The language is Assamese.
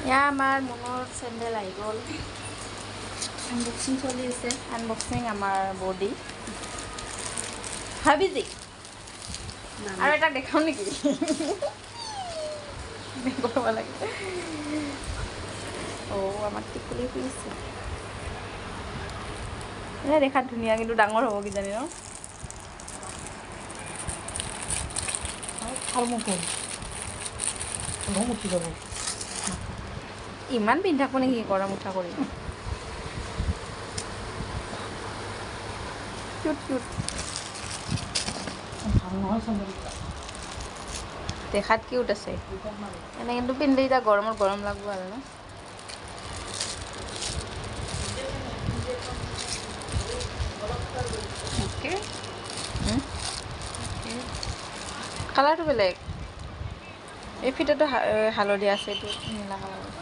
या आमार मुनुर सेंडेल आई गल আনবক্সিং চলি আছে আনবক্সিং आमार बडी ভাবিজি আৰু এটা দেখাও নেকি দেখব লাগে ও আমাৰ টিকুলি পিছে এ দেখা ধুনিয়া কিন্তু ডাঙৰ হ'ব কি জানি ন আৰ মুখে মুঠি যাব ইমান পিন্ধা কোনে কি কৰা মুঠা কৰি কিউট কিউট ভাল নহয় সন্দল দেখাত কিউট আছে এনে কিন্তু পিন্ধলে এটা গৰমৰ গৰম লাগব আৰু ন ওকে কালাৰটো বেলেগ এই ফিটাটো হালধীয়া আছে এইটো নীলা কালাৰ